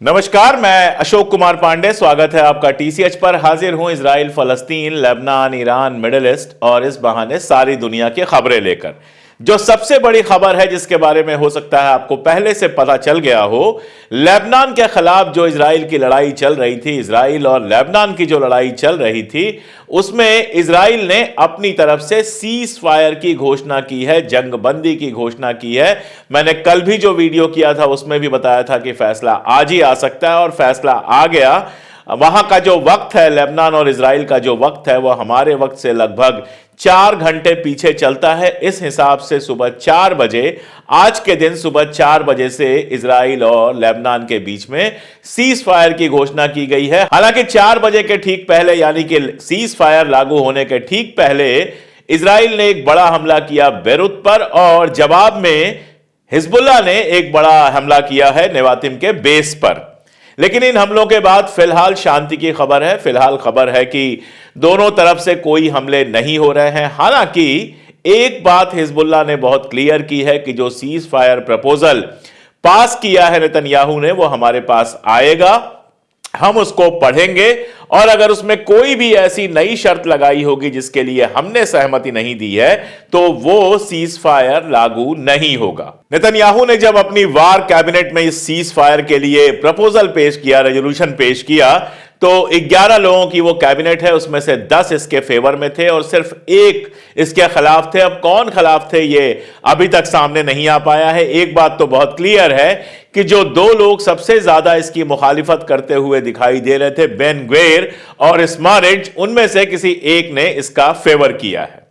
नमस्कार, मैं अशोक कुमार पांडे। स्वागत है आपका टीसीएच पर। हाजिर हूं इजराइल, फलस्तीन, लेबनान, ईरान, मिडिल ईस्ट और इस बहाने सारी दुनिया की खबरें लेकर। जो सबसे बड़ी खबर है जिसके बारे में हो सकता है आपको पहले से पता चल गया हो, लेबनान के खिलाफ जो इजराइल की लड़ाई चल रही थी, इजराइल और लेबनान की जो लड़ाई चल रही थी, उसमें इजराइल ने अपनी तरफ से सीज फायर की घोषणा की है, जंगबंदी की घोषणा की है। मैंने कल भी जो वीडियो किया था उसमें भी बताया था कि फैसला आज ही आ सकता है और फैसला आ गया। वहां का जो वक्त है, लेबनान और इजराइल का जो वक्त है, वह हमारे वक्त से लगभग 4 घंटे पीछे चलता है। इस हिसाब से सुबह 4 बजे, आज के दिन सुबह 4 बजे से इजराइल और लेबनान के बीच में सीज फायर की घोषणा की गई है। हालांकि 4 बजे के ठीक पहले, यानी कि सीज फायर लागू होने के ठीक पहले, इजराइल ने एक बड़ा हमला किया बेरूत पर और जवाब में हिजबुल्लाह ने एक बड़ा हमला किया है नेवातिम के बेस पर। लेकिन इन हमलों के बाद फिलहाल शांति की खबर है। फिलहाल खबर है कि दोनों तरफ से कोई हमले नहीं हो रहे हैं। हालांकि एक बात हिजबुल्लाह ने बहुत क्लियर की है कि जो सीज फायर प्रपोजल पास किया है नेतन्याहू ने, वो हमारे पास आएगा, हम उसको पढ़ेंगे और अगर उसमें कोई भी ऐसी नई शर्त लगाई होगी जिसके लिए हमने सहमति नहीं दी है, तो वो सीज फायर लागू नहीं होगा। नेतन्याहू ने जब अपनी वार कैबिनेट में इस सीज फायर के लिए प्रपोजल पेश किया, रेजोल्यूशन पेश किया, तो 11 लोगों की वो कैबिनेट है, उसमें से 10 इसके फेवर में थे और सिर्फ 1 इसके खिलाफ थे। अब कौन खिलाफ थे ये अभी तक सामने नहीं आ पाया है। एक बात तो बहुत क्लियर है कि जो 2 लोग सबसे ज्यादा इसकी मुखालिफत करते हुए दिखाई दे रहे थे, बेन ग्वेर और स्मोट्रिच, उनमें से किसी एक ने इसका फेवर किया है।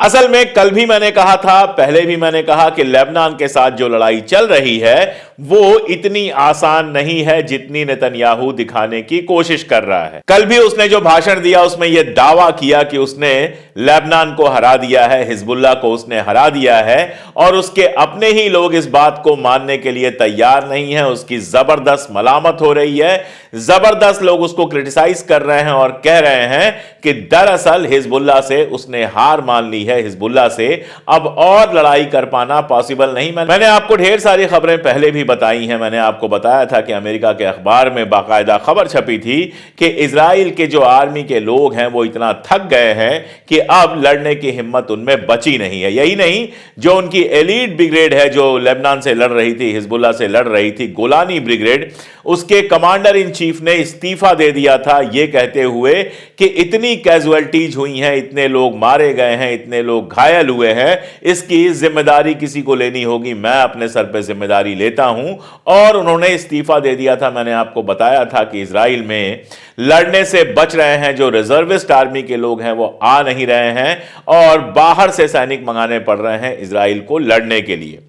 असल में कल भी मैंने कहा था, पहले भी मैंने कहा कि लेबनान के साथ जो लड़ाई चल रही है वो इतनी आसान नहीं है जितनी नेतन्याहू दिखाने की कोशिश कर रहा है। कल भी उसने जो भाषण दिया उसमें यह दावा किया कि उसने लेबनान को हरा दिया है, हिजबुल्लाह को उसने हरा दिया है और उसके अपने ही लोग इस बात को मानने के लिए तैयार नहीं है। उसकी जबरदस्त मलामत हो रही है, जबरदस्त लोग उसको क्रिटिसाइज कर रहे हैं और कह रहे हैं कि दरअसल हिजबुल्लाह से उसने हार मान ली है, हिजबुल्लाह से अब और लड़ाई कर पाना पॉसिबल नहीं। मैंने आपको ढेर सारी खबरें पहले भी बताई हैं। मैंने आपको बताया था कि अमेरिका के अखबार में बाकायदा खबर छपी थी कि इजराइल के जो आर्मी के लोग हैं वो इतना थक गए हैं कि अब लड़ने की हिम्मत उनमें बची नहीं है। यही नहीं, जो उनकी एलीट ब्रिगेड है जो लेबनान से लड़ रही थी, हिजबुल्लाह से लड़ रही थी, गोलानी ब्रिगेड, उसके कमांडर इन चीफ ने इस्तीफा दे दिया था, यह कहते हुए कि इतनी कैजुअलिटीज हुई हैं, इतने लोग मारे गए हैं, इतने लोग घायल हुए हैं, इसकी जिम्मेदारी किसी को लेनी होगी, मैं अपने सर पे जिम्मेदारी लेता हूं। और उन्होंने इस्तीफा दे दिया था। मैंने आपको बताया था कि इजराइल में लड़ने से बच रहे हैं, जो रिजर्विस्ट आर्मी के लोग हैं वो आ नहीं रहे हैं और बाहर से सैनिक मंगाने पड़ रहे हैं इजराइल को लड़ने के लिए।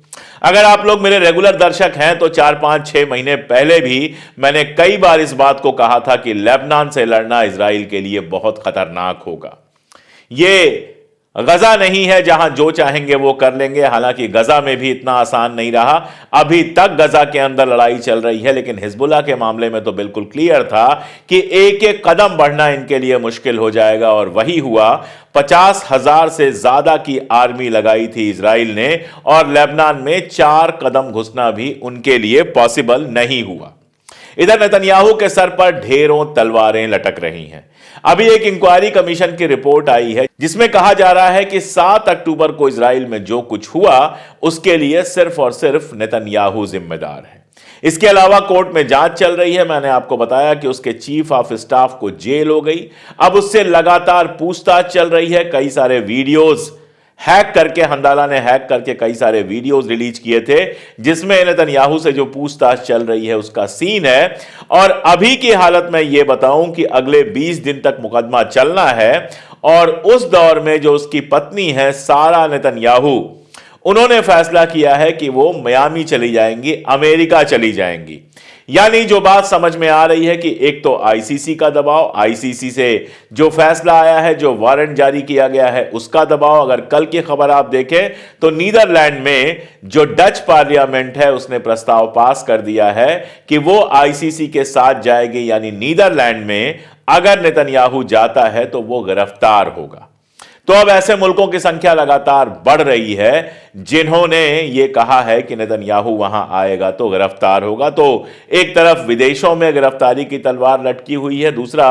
अगर आप लोग मेरे रेगुलर दर्शक हैं तो 4, 5, 6 महीने पहले भी मैंने कई बार इस बात को कहा था कि लेबनान से लड़ना इजराइल के लिए बहुत खतरनाक होगा। ये गजा नहीं है जहां जो चाहेंगे वो कर लेंगे। हालांकि गजा में भी इतना आसान नहीं रहा, अभी तक गजा के अंदर लड़ाई चल रही है, लेकिन हिजबुल्लाह के मामले में तो बिल्कुल क्लियर था कि एक एक कदम बढ़ना इनके लिए मुश्किल हो जाएगा और वही हुआ। 50,000 से ज्यादा की आर्मी लगाई थी इजराइल ने और लेबनान में 4 कदम घुसना भी उनके लिए पॉसिबल नहीं हुआ। इधर नेतन्याहू के सर पर ढेरों तलवारें लटक रही हैं। अभी एक इंक्वायरी कमीशन की रिपोर्ट आई है जिसमें कहा जा रहा है कि 7 अक्टूबर को इजराइल में जो कुछ हुआ उसके लिए सिर्फ और सिर्फ नेतन्याहू जिम्मेदार है। इसके अलावा कोर्ट में जांच चल रही है। मैंने आपको बताया कि उसके चीफ ऑफ स्टाफ को जेल हो गई। अब उससे लगातार पूछताछ चल रही है। कई सारे वीडियोज हैक करके, हंदाला ने हैक करके कई सारे वीडियोस रिलीज किए थे जिसमें नेतन्याहू से जो पूछताछ चल रही है उसका सीन है। और अभी की हालत में यह बताऊं कि अगले 20 दिन तक मुकदमा चलना है और उस दौर में जो उसकी पत्नी है सारा नेतन्याहू, उन्होंने फैसला किया है कि वो मियामी चली जाएंगी, अमेरिका चली जाएंगी। यानी जो बात समझ में आ रही है कि एक तो आईसीसी का दबाव, आईसीसी से जो फैसला आया है, जो वारंट जारी किया गया है, उसका दबाव। अगर कल की खबर आप देखें तो नीदरलैंड में जो डच पार्लियामेंट है उसने प्रस्ताव पास कर दिया है कि वो आईसीसी के साथ जाएगी। यानी नीदरलैंड में अगर नेतन्याहू जाता है तो वो गिरफ्तार होगा। तो अब ऐसे मुल्कों की संख्या लगातार बढ़ रही है जिन्होंने ये कहा है कि नेतन्याहू वहां आएगा तो गिरफ्तार होगा। तो एक तरफ विदेशों में गिरफ्तारी की तलवार लटकी हुई है, दूसरा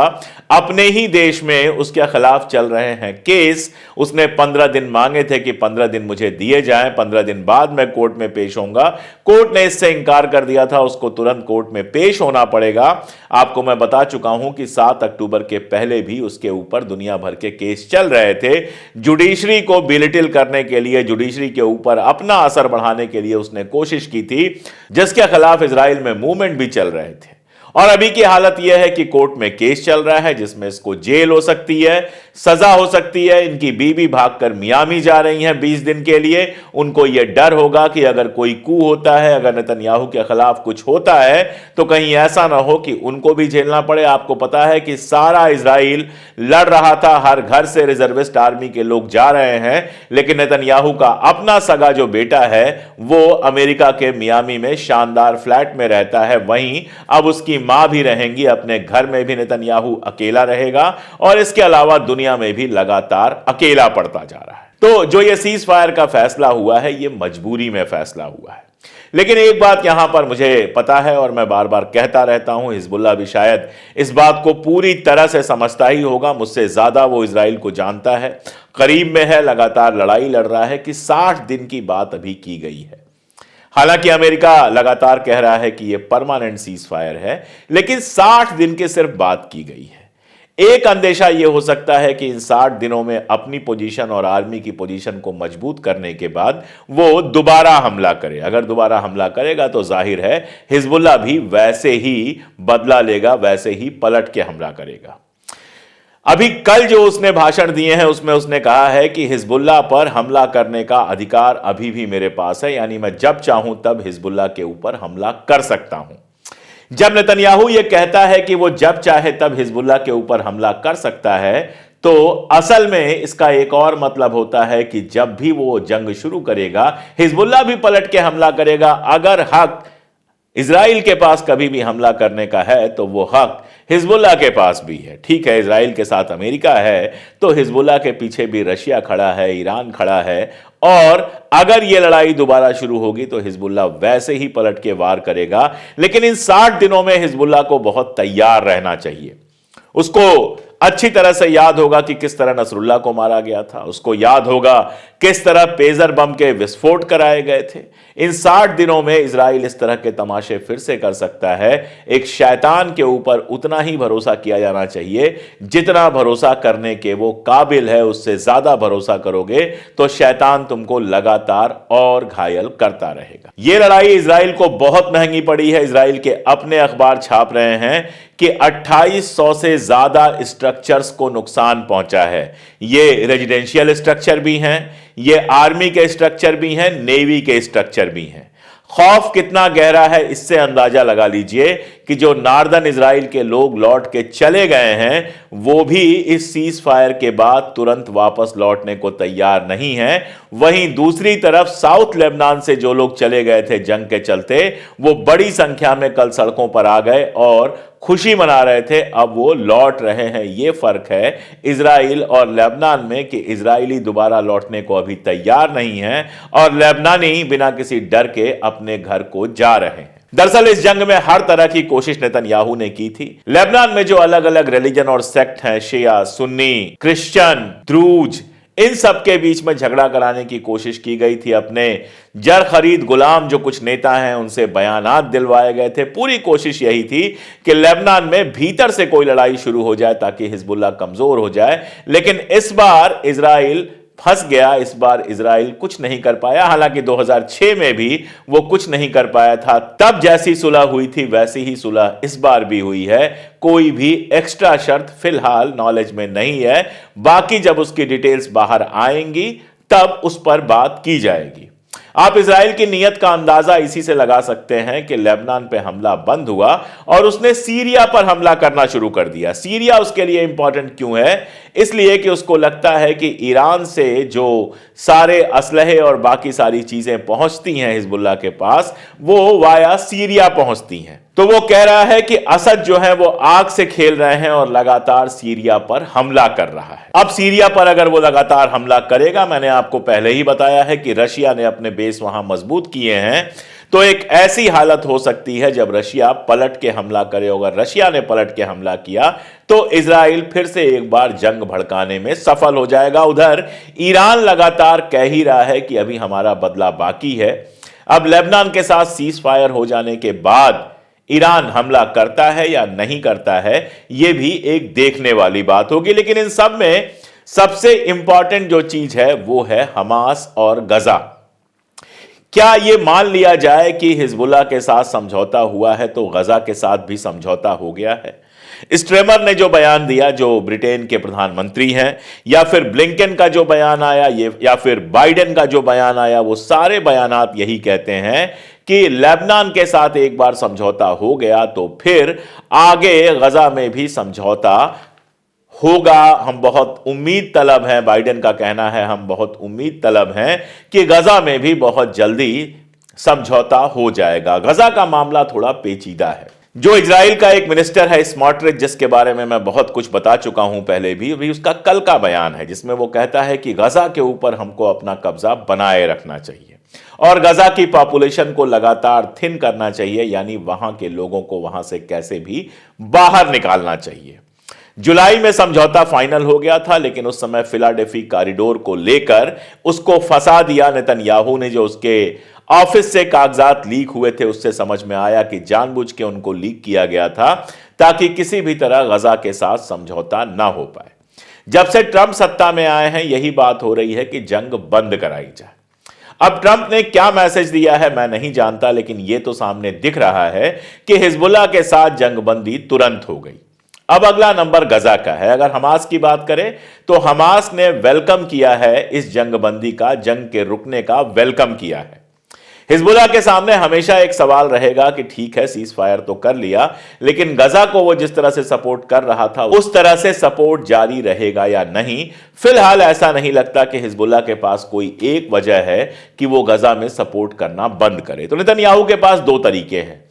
अपने ही देश में उसके खिलाफ चल रहे हैं केस। उसने 15 दिन मांगे थे कि 15 दिन मुझे दिए जाएं, 15 दिन बाद मैं कोर्ट में पेश होऊंगा। कोर्ट ने इससे इंकार कर दिया था, उसको तुरंत कोर्ट में पेश होना पड़ेगा। आपको मैं बता चुका हूं कि 7 अक्टूबर के पहले भी उसके ऊपर दुनिया भर के केस चल रहे थे। जुडिशरी को बिलिटिल करने के लिए, जुडिशरी के ऊपर अपना असर बढ़ाने के लिए उसने कोशिश की थी, जिसके खिलाफ इजराइल में मूवमेंट भी चल रहे थे। और अभी की हालत यह है कि कोर्ट में केस चल रहा है जिसमें इसको जेल हो सकती है, सजा हो सकती है। इनकी बीवी भागकर मियामी जा रही हैं 20 दिन के लिए। उनको यह डर होगा कि अगर कोई कू होता है, अगर नेतन्याहू के खिलाफ कुछ होता है तो कहीं ऐसा ना हो कि उनको भी झेलना पड़े। आपको पता है कि सारा इजराइल लड़ रहा था, हर घर से रिजर्विस्ट आर्मी के लोग जा रहे हैं, लेकिन नेतन्याहू का अपना सगा जो बेटा है वो अमेरिका के मियामी में शानदार फ्लैट में रहता है। वहीं अब उसकी मां भी रहेंगी, अपने घर में भी नेतन्याहू अकेला रहेगा और इसके अलावा दुनिया में भी लगातार अकेला पड़ता जा रहा है। तो जो ये सीज फायर का फैसला हुआ है, ये मजबूरी में फैसला हुआ है। लेकिन एक बात यहां पर मुझे पता है और मैं बार बार कहता रहता हूं, हिजबुल्लाह भी शायद इस बात को पूरी तरह से समझता ही होगा, मुझसे ज्यादा वो इजराइल को जानता है, करीब में है, लगातार लड़ाई लड़ रहा है कि 60 दिन की बात अभी की गई है। हालांकि अमेरिका लगातार कह रहा है कि यह परमानेंट सीज फायर है, लेकिन 60 दिन की सिर्फ बात की गई है। एक अंदेशा यह हो सकता है कि इन 60 दिनों में अपनी पोजीशन और आर्मी की पोजीशन को मजबूत करने के बाद वो दोबारा हमला करे। अगर दोबारा हमला करेगा तो जाहिर है हिजबुल्लाह भी वैसे ही बदला लेगा, वैसे ही पलट के हमला करेगा। अभी कल जो उसने भाषण दिए हैं उसमें उसने कहा है कि हिजबुल्लाह पर हमला करने का अधिकार अभी भी मेरे पास है, यानी मैं जब चाहूं तब हिजबुल्लाह के ऊपर हमला कर सकता हूं। जब नेतन्याहू यह कहता है कि वो जब चाहे तब हिजबुल्लाह के ऊपर हमला कर सकता है, तो असल में इसका एक और मतलब होता है कि जब भी वो जंग शुरू करेगा हिजबुल्लाह भी पलट के हमला करेगा। अगर हक इजराइल के पास कभी भी हमला करने का है तो वो हक हिजबुल्लाह के पास भी है। ठीक है, इजराइल के साथ अमेरिका है तो हिजबुल्लाह के पीछे भी रशिया खड़ा है, ईरान खड़ा है, और अगर यह लड़ाई दोबारा शुरू होगी तो हिजबुल्लाह वैसे ही पलट के वार करेगा। लेकिन इन 60 दिनों में हिजबुल्लाह को बहुत तैयार रहना चाहिए। उसको अच्छी तरह से याद होगा कि किस तरह नसरुल्लाह को मारा गया था, उसको याद होगा किस तरह पेजर बम के विस्फोट कराए गए थे। इन 60 दिनों में इजराइल इस तरह के तमाशे फिर से कर सकता है। एक शैतान के ऊपर उतना ही भरोसा किया जाना चाहिए जितना भरोसा करने के वो काबिल है। उससे ज्यादा भरोसा करोगे तो शैतान तुमको लगातार और घायल करता रहेगा। यह लड़ाई इजराइल को बहुत महंगी पड़ी है। इजराइल के अपने अखबार छाप रहे हैं कि 2800 से ज्यादा स्ट्रक्चर्स को नुकसान पहुंचा है। ये रेजिडेंशियल स्ट्रक्चर भी हैं, ये आर्मी के स्ट्रक्चर भी हैं, नेवी के स्ट्रक्चर भी हैं। खौफ कितना गहरा है इससे अंदाजा लगा लीजिए कि जो नॉर्दर्न इजराइल के लोग लौट के चले गए हैं वो भी इस सीज फायर के बाद तुरंत वापस लौटने को तैयार नहीं है। वहीं दूसरी तरफ साउथ लेबनान से जो लोग चले गए थे जंग के चलते, वो बड़ी संख्या में कल सड़कों पर आ गए और खुशी मना रहे थे, अब वो लौट रहे हैं। यह फर्क है इजराइल और लेबनान में कि इजरायली दोबारा लौटने को अभी तैयार नहीं है और लेबनानी बिना किसी डर के अपने घर को जा रहे हैं। दरअसल इस जंग में हर तरह की कोशिश नेतन्याहू ने की थी। लेबनान में जो अलग अलग रिलीजन और सेक्ट हैं, शिया, सुन्नी, क्रिश्चियन, द्रूज, इन सब के बीच में झगड़ा कराने की कोशिश की गई थी। अपने जर खरीद गुलाम जो कुछ नेता हैं उनसे बयानात दिलवाए गए थे। पूरी कोशिश यही थी कि लेबनान में भीतर से कोई लड़ाई शुरू हो जाए ताकि हिजबुल्लाह कमजोर हो जाए। लेकिन इस बार इजराइल फंस गया, इस बार इजराइल कुछ नहीं कर पाया। हालांकि 2006 में भी वो कुछ नहीं कर पाया था। तब जैसी सुलह हुई थी वैसी ही सुलह इस बार भी हुई है। कोई भी एक्स्ट्रा शर्त फिलहाल नॉलेज में नहीं है। बाकी जब उसकी डिटेल्स बाहर आएंगी तब उस पर बात की जाएगी। आप इजराइल की नीयत का अंदाजा इसी से लगा सकते हैं कि लेबनान पे हमला बंद हुआ और उसने सीरिया पर हमला करना शुरू कर दिया। सीरिया उसके लिए इंपॉर्टेंट क्यों है? इसलिए कि उसको लगता है कि ईरान से जो सारे असलहे और बाकी सारी चीजें पहुंचती हैं हिजबुल्लाह के पास, वो वाया सीरिया पहुंचती हैं। तो वो कह रहा है कि असद जो है वो आग से खेल रहे हैं और लगातार सीरिया पर हमला कर रहा है। अब सीरिया पर अगर वो लगातार हमला करेगा, मैंने आपको पहले ही बताया है कि रशिया ने अपने बेस वहां मजबूत किए हैं, तो एक ऐसी हालत हो सकती है जब रशिया पलट के हमला करे। अगर रशिया ने पलट के हमला किया तो इजराइल फिर से एक बार जंग भड़काने में सफल हो जाएगा। उधर ईरान लगातार कह ही रहा है कि अभी हमारा बदला बाकी है। अब लेबनान के साथ सीज फायर हो जाने के बाद ईरान हमला करता है या नहीं करता है, यह भी एक देखने वाली बात होगी। लेकिन इन सब में सबसे इंपॉर्टेंट जो चीज है वो है हमास और गजा। क्या यह मान लिया जाए कि हिजबुल्लाह के साथ समझौता हुआ है तो गजा के साथ भी समझौता हो गया है? स्ट्रेमर ने जो बयान दिया, जो ब्रिटेन के प्रधानमंत्री हैं, या फिर ब्लिंकन का जो बयान आया, या फिर बाइडेन का जो बयान आया, वो सारे बयानात यही कहते हैं कि लेबनान के साथ एक बार समझौता हो गया तो फिर आगे गजा में भी समझौता होगा। हम बहुत उम्मीद तलब हैं, बाइडेन का कहना है, हम बहुत उम्मीद तलब हैं कि गजा में भी बहुत जल्दी समझौता हो जाएगा। गजा का मामला थोड़ा पेचीदा है। जो इजराइल का एक मिनिस्टर है स्मोट्रिच, जिसके बारे में मैं बहुत कुछ बता चुका हूं पहले भी, अभी उसका कल का बयान है जिसमें वो कहता है कि गजा के ऊपर हमको अपना कब्जा बनाए रखना चाहिए और गजा की पॉपुलेशन को लगातार थिन करना चाहिए, यानी वहां के लोगों को वहां से कैसे भी बाहर निकालना चाहिए। जुलाई में समझौता फाइनल हो गया था, लेकिन उस समय फिलाडेल्फी कॉरिडोर को लेकर उसको फंसा दिया नेतन्याहू ने। जो उसके ऑफिस से कागजात लीक हुए थे उससे समझ में आया कि जानबूझ के उनको लीक किया गया था ताकि किसी भी तरह गजा के साथ समझौता ना हो पाए। जब से ट्रंप सत्ता में आए हैं यही बात हो रही है कि जंग बंद कराई जाए। अब ट्रंप ने क्या मैसेज दिया है मैं नहीं जानता, लेकिन यह तो सामने दिख रहा है कि हिजबुल्लाह के साथ जंगबंदी तुरंत हो गई। अब अगला नंबर गजा का है। अगर हमास की बात करें तो हमास ने वेलकम किया है इस जंगबंदी का, जंग के रुकने का वेलकम किया है। हिजबुल्लाह के सामने हमेशा एक सवाल रहेगा कि ठीक है सीज फायर तो कर लिया, लेकिन गजा को वो जिस तरह से सपोर्ट कर रहा था उस तरह से सपोर्ट जारी रहेगा या नहीं। फिलहाल ऐसा नहीं लगता कि हिजबुल्लाह के पास कोई एक वजह है कि वो गजा में सपोर्ट करना बंद करे। तो नेतन्याहू के पास दो तरीके हैं।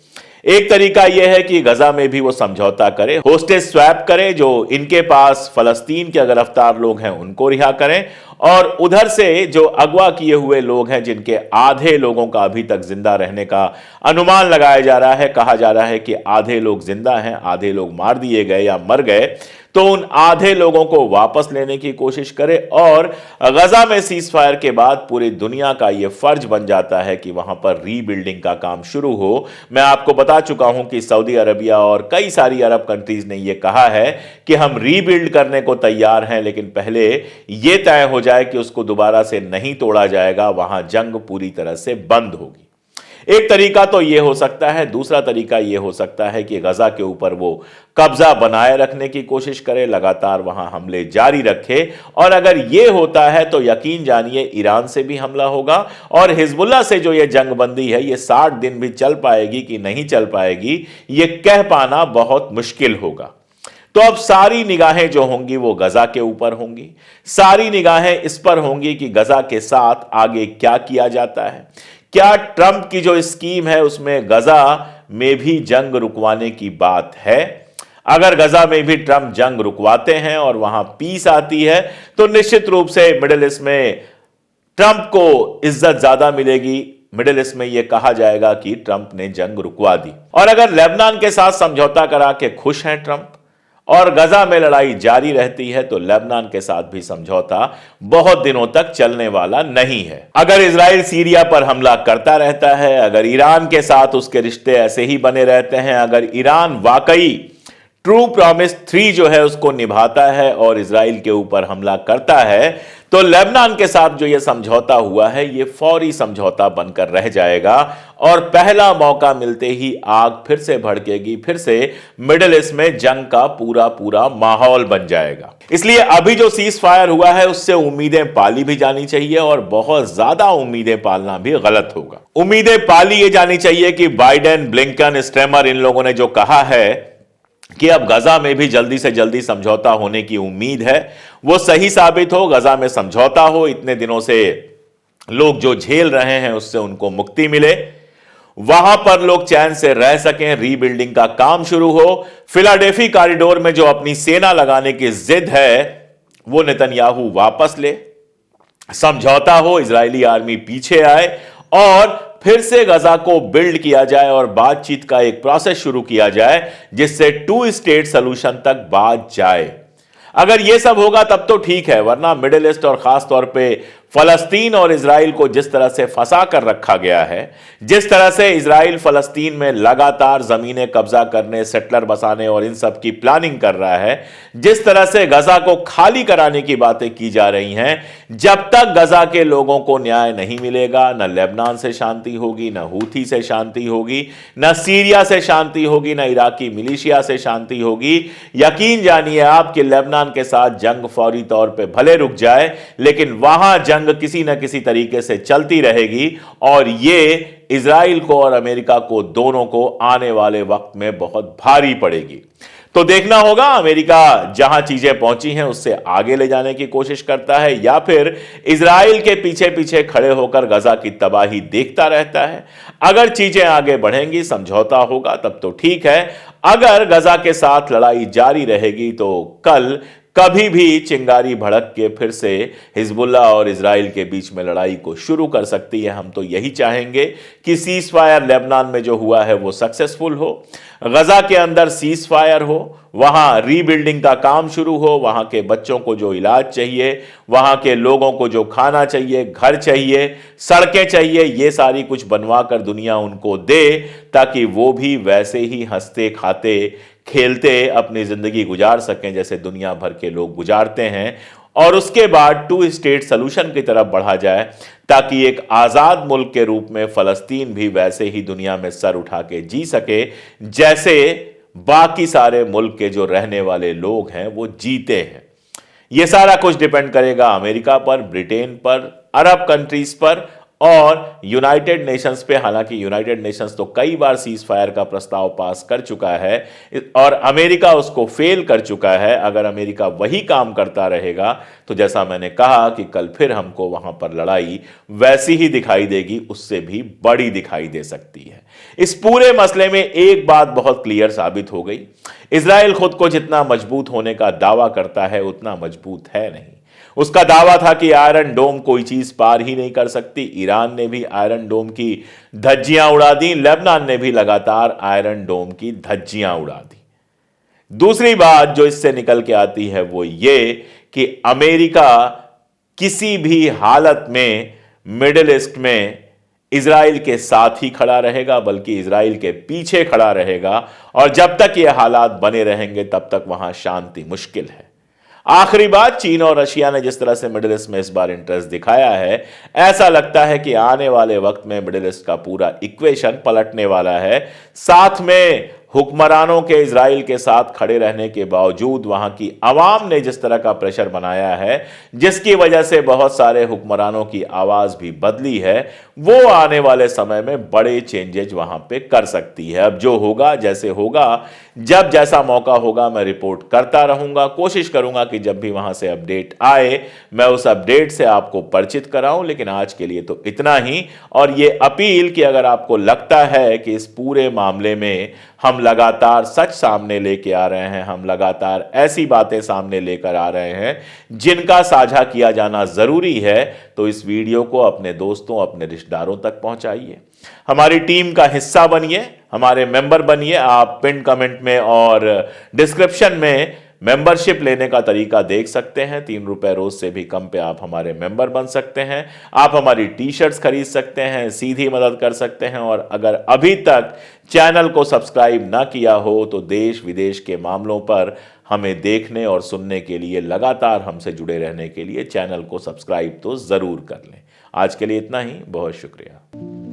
एक तरीका यह है कि गजा में भी वो समझौता करे, होस्टेज स्वैप करे, जो इनके पास फलस्तीन के गिरफ्तार लोग हैं उनको रिहा करें, और उधर से जो अगवा किए हुए लोग हैं जिनके आधे लोगों का अभी तक जिंदा रहने का अनुमान लगाया जा रहा है, कहा जा रहा है कि आधे लोग जिंदा हैं, आधे लोग मार दिए गए या मर गए, तो उन आधे लोगों को वापस लेने की कोशिश करे। और गजा में सीज फायर के बाद पूरी दुनिया का यह फर्ज बन जाता है कि वहां पर रीबिल्डिंग का काम शुरू हो। मैं आपको बता चुका हूं कि सऊदी अरबिया और कई सारी अरब कंट्रीज ने यह कहा है कि हम रीबिल्ड करने को तैयार हैं, लेकिन पहले यह तय हो जाए कि उसको दोबारा से नहीं तोड़ा जाएगा, वहां जंग पूरी तरह से बंद होगी। एक तरीका तो यह हो सकता है। दूसरा तरीका यह हो सकता है कि गजा के ऊपर वो कब्जा बनाए रखने की कोशिश करे, लगातार वहां हमले जारी रखे, और अगर यह होता है तो यकीन जानिए ईरान से भी हमला होगा और हिजबुल्लाह से जो यह जंगबंदी है ये 60 दिन भी चल पाएगी कि नहीं चल पाएगी, यह कह पाना बहुत मुश्किल होगा। तो अब सारी निगाहें जो होंगी वो गजा के ऊपर होंगी। सारी निगाहें इस पर होंगी कि गजा के साथ आगे क्या किया जाता है। क्या ट्रंप की जो स्कीम है उसमें गजा में भी जंग रुकवाने की बात है? अगर गजा में भी ट्रंप जंग रुकवाते हैं और वहां पीस आती है तो निश्चित रूप से मिडिल ईस्ट में ट्रंप को इज्जत ज्यादा मिलेगी। मिडिल ईस्ट में यह कहा जाएगा कि ट्रंप ने जंग रुकवा दी। और अगर लेबनान के साथ समझौता करा के खुश हैं ट्रंप और गजा में लड़ाई जारी रहती है तो लेबनान के साथ भी समझौता बहुत दिनों तक चलने वाला नहीं है। अगर इजराइल सीरिया पर हमला करता रहता है, अगर ईरान के साथ उसके रिश्ते ऐसे ही बने रहते हैं, अगर ईरान वाकई ट्रू प्रॉमिस 3 जो है उसको निभाता है और इजराइल के ऊपर हमला करता है, तो लेबनान के साथ जो यह समझौता हुआ है यह फौरी समझौता बनकर रह जाएगा और पहला मौका मिलते ही आग फिर से भड़केगी, फिर से मिडिल ईस्ट में जंग का पूरा पूरा माहौल बन जाएगा। इसलिए अभी जो सीज फायर हुआ है उससे उम्मीदें पाली भी जानी चाहिए और बहुत ज्यादा उम्मीदें पालना भी गलत होगा। उम्मीदें पाली ये जानी चाहिए कि बाइडेन, ब्लिंकन, स्ट्रेमर, इन लोगों ने जो कहा है कि अब गजा में भी जल्दी से जल्दी समझौता होने की उम्मीद है, वो सही साबित हो, गजा में समझौता हो, इतने दिनों से लोग जो झेल रहे हैं उससे उनको मुक्ति मिले। वहां पर लोग चैन से रह सकें, रीबिल्डिंग का काम शुरू हो। फिलाडेल्फी कॉरिडोर में जो अपनी सेना लगाने की जिद है वो नेतन्याहू वापस ले, समझौता हो, इजरायली आर्मी पीछे आए और फिर से गजा को बिल्ड किया जाए और बातचीत का एक प्रोसेस शुरू किया जाए जिससे 2 स्टेट सॉल्यूशन तक बात जाए। अगर यह सब होगा तब तो ठीक है, वरना मिडिल ईस्ट और खास तौर पे फलस्तीन और इजराइल को जिस तरह से फंसा कर रखा गया है, जिस तरह से इजराइल फलस्तीन में लगातार जमीनें कब्जा करने, सेटलर बसाने और इन सब की प्लानिंग कर रहा है, जिस तरह से गजा को खाली कराने की बातें की जा रही हैं, जब तक गजा के लोगों को न्याय नहीं मिलेगा, न लेबनान से शांति होगी, न हूथी से शांति होगी, न सीरिया से शांति होगी, न इराकी मिलिशिया से शांति होगी। यकीन जानिए आप कि लेबनान के साथ जंग फौरी तौर पे भले रुक जाए, लेकिन वहां जंग किसी न किसी तरीके से चलती रहेगी और यह इजराइल को और अमेरिका को दोनों को आने वाले वक्त में बहुत भारी पड़ेगी। तो देखना होगा अमेरिका जहां चीजें पहुंची हैं उससे आगे ले जाने की कोशिश करता है या फिर इजराइल के पीछे पीछे खड़े होकर गजा की तबाही देखता रहता है। अगर चीजें आगे बढ़ेंगी, समझौता होगा तब तो ठीक है। अगर गजा के साथ लड़ाई जारी रहेगी तो कल कभी भी चिंगारी भड़क के फिर से हिजबुल्लाह और इजराइल के बीच में लड़ाई को शुरू कर सकती है। हम तो यही चाहेंगे कि सीज फायर लेबनान में जो हुआ है वो सक्सेसफुल हो, गजा के अंदर सीज फायर हो, वहां रीबिल्डिंग का काम शुरू हो, वहां के बच्चों को जो इलाज चाहिए, वहां के लोगों को जो खाना चाहिए, घर चाहिए, सड़कें चाहिए, ये सारी कुछ बनवा कर दुनिया उनको दे ताकि वो भी वैसे ही हंसते खाते खेलते अपनी जिंदगी गुजार सकें जैसे दुनिया भर के लोग गुजारते हैं। और उसके बाद 2 स्टेट सॉल्यूशन की तरफ बढ़ा जाए ताकि एक आजाद मुल्क के रूप में फलस्तीन भी वैसे ही दुनिया में सर उठा के जी सके जैसे बाकी सारे मुल्क के जो रहने वाले लोग हैं वो जीते हैं। यह सारा कुछ डिपेंड करेगा अमेरिका पर, ब्रिटेन पर, अरब कंट्रीज पर और यूनाइटेड नेशंस पे। हालांकि यूनाइटेड नेशंस तो कई बार सीज फायर का प्रस्ताव पास कर चुका है और अमेरिका उसको फेल कर चुका है। अगर अमेरिका वही काम करता रहेगा तो जैसा मैंने कहा कि कल फिर हमको वहां पर लड़ाई वैसी ही दिखाई देगी, उससे भी बड़ी दिखाई दे सकती है। इस पूरे मसले में एक बात बहुत क्लियर साबित हो गई, इजराइल खुद को जितना मजबूत होने का दावा करता है उतना मजबूत है नहीं। उसका दावा था कि आयरन डोम कोई चीज पार ही नहीं कर सकती। ईरान ने भी आयरन डोम की धज्जियां उड़ा दी, लेबनान ने भी लगातार आयरन डोम की धज्जियां उड़ा दी। दूसरी बात जो इससे निकल के आती है वो ये कि अमेरिका किसी भी हालत में मिडिल ईस्ट में इजराइल के साथ ही खड़ा रहेगा, बल्कि इजराइल के पीछे खड़ा रहेगा और जब तक ये हालात बने रहेंगे तब तक वहां शांति मुश्किल है। आखिरी बात, चीन और रशिया ने जिस तरह से मिडिल ईस्ट में इस बार इंटरेस्ट दिखाया है, ऐसा लगता है कि आने वाले वक्त में मिडिल ईस्ट का पूरा इक्वेशन पलटने वाला है। साथ में हुक्मरानों के इजराइल के साथ खड़े रहने के बावजूद वहां की आवाम ने जिस तरह का प्रेशर बनाया है, जिसकी वजह से बहुत सारे हुक्मरानों की आवाज भी बदली है, वो आने वाले समय में बड़े चेंजेस वहां पे कर सकती है। अब जो होगा, जैसे होगा, जब जैसा मौका होगा मैं रिपोर्ट करता रहूंगा। कोशिश करूंगा कि जब भी वहां से अपडेट आए मैं उस अपडेट से आपको परिचित कराऊं। लेकिन आज के लिए तो इतना ही। और ये अपील कि अगर आपको लगता है कि इस पूरे मामले में हम लगातार सच सामने लेके आ रहे हैं, हम लगातार ऐसी बातें सामने लेकर आ रहे हैं जिनका साझा किया जाना जरूरी है, तो इस वीडियो को अपने दोस्तों, अपने रिश्तेदारों तक पहुंचाइए। हमारी टीम का हिस्सा बनिए, हमारे मेंबर बनिए। आप पिन कमेंट में और डिस्क्रिप्शन में मेंबरशिप लेने का तरीका देख सकते हैं। 3 रुपए रोज से भी कम पे आप हमारे मेंबर बन सकते हैं। आप हमारी टी शर्ट्स खरीद सकते हैं, सीधी मदद कर सकते हैं। और अगर अभी तक चैनल को सब्सक्राइब ना किया हो तो देश विदेश के मामलों पर हमें देखने और सुनने के लिए, लगातार हमसे जुड़े रहने के लिए चैनल को सब्सक्राइब तो जरूर कर लें। आज के लिए इतना ही, बहुत शुक्रिया।